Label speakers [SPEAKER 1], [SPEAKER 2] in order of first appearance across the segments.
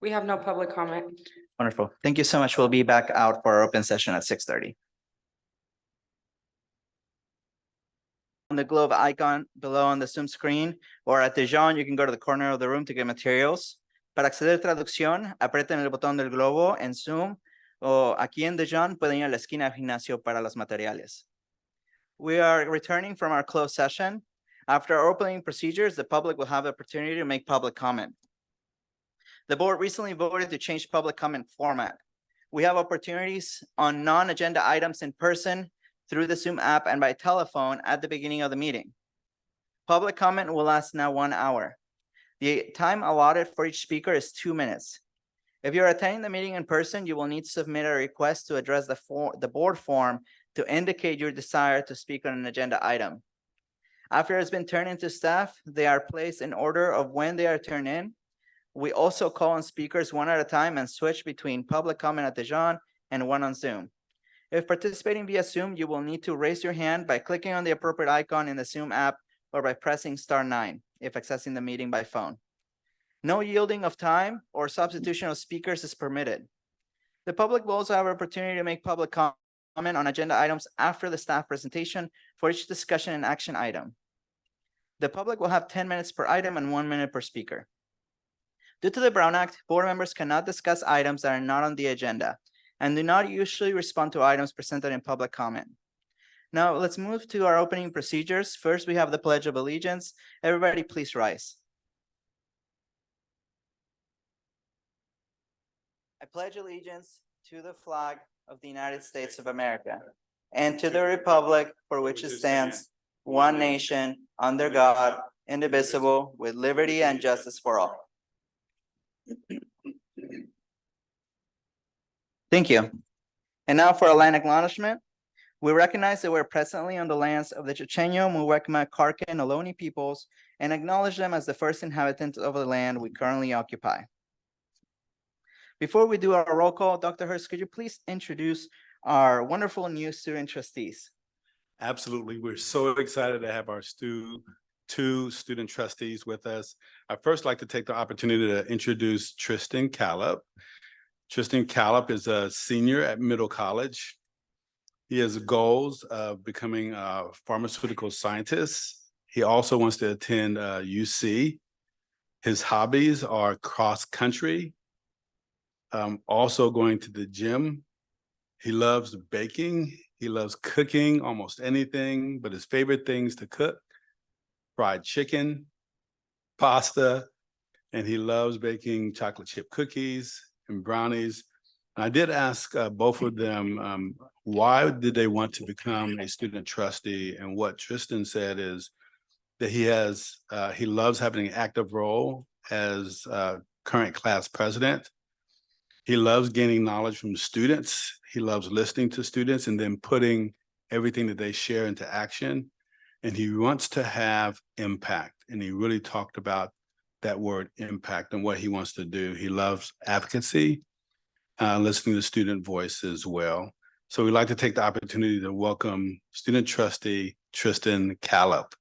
[SPEAKER 1] We have no public comment.
[SPEAKER 2] Wonderful. Thank you so much. We'll be back out for our open session at 6:30. On the globe icon below on the Zoom screen or at Dijon, you can go to the corner of the room to get materials. Para acceder a traducción, aprieten el botón del globo en Zoom o aquí en Dijon pueden ir a la esquina del gimnasio para los materiales. We are returning from our closed session. After our opening procedures, the public will have the opportunity to make public comment. The board recently voted to change public comment format. We have opportunities on non-agenda items in person, through the Zoom app, and by telephone at the beginning of the meeting. Public comment will last now 1 hour. The time allotted for each speaker is 2 minutes. If you're attending the meeting in person, you will need to submit a request to address the board form to indicate your desire to speak on an agenda item. After it's been turned into staff, they are placed in order of when they are turned in. We also call on speakers one at a time and switch between public comment at Dijon and one on Zoom. If participating via Zoom, you will need to raise your hand by clicking on the appropriate icon in the Zoom app or by pressing *9 if accessing the meeting by phone. No yielding of time or substitution of speakers is permitted. The public will also have an opportunity to make public comment on agenda items after the staff presentation for each discussion and action item. The public will have 10 minutes per item and 1 minute per speaker. Due to the Brown Act, board members cannot discuss items that are not on the agenda and do not usually respond to items presented in public comment. Now, let's move to our opening procedures. First, we have the Pledge of Allegiance. Everybody, please rise. I pledge allegiance to the flag of the United States of America and to the republic for which it stands, one nation, under God, indivisible, with liberty and justice for all. Thank you. And now for a land acknowledgement. We recognize that we're presently on the lands of the Chochenyo, Muwekma, Karka, and Ohlone peoples and acknowledge them as the first inhabitants of the land we currently occupy. Before we do our roll call, Dr. Hurst, could you please introduce our wonderful new student trustees?
[SPEAKER 3] Absolutely. We're so excited to have our two student trustees with us. I'd first like to take the opportunity to introduce Tristan Callop. Tristan Callop is a senior at Middle College. He has goals of becoming a pharmaceutical scientist. He also wants to attend UC. His hobbies are cross country, also going to the gym. He loves baking. He loves cooking almost anything, but his favorite things to cook: fried chicken, pasta, and he loves baking chocolate chip cookies and brownies. And I did ask both of them why did they want to become a student trustee, and what Tristan said is that he loves having an active role as current class president. He loves gaining knowledge from students. He loves listening to students and then putting everything that they share into action. And he wants to have impact. And he really talked about that word impact and what he wants to do. He loves advocacy, listening to student voice as well. So we'd like to take the opportunity to welcome student trustee Tristan Callop.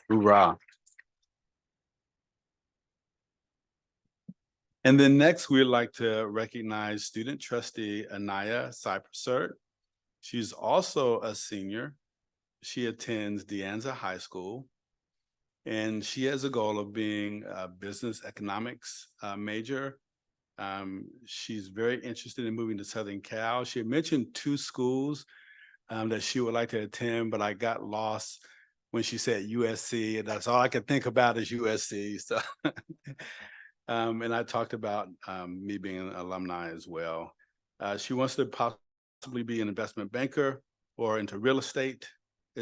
[SPEAKER 3] Hoorah. And then next, we'd like to recognize student trustee Anaya Cypressert. She's also a senior. She attends De Anza High School, and she has a goal of being a business economics major. She's very interested in moving to Southern Cal. She had mentioned 2 schools that she would like to attend, but I got lost when she said USC, and that's all I could think about is USC. So, and I talked about me being an alumni as well. She wants to possibly be an investment banker or into real estate.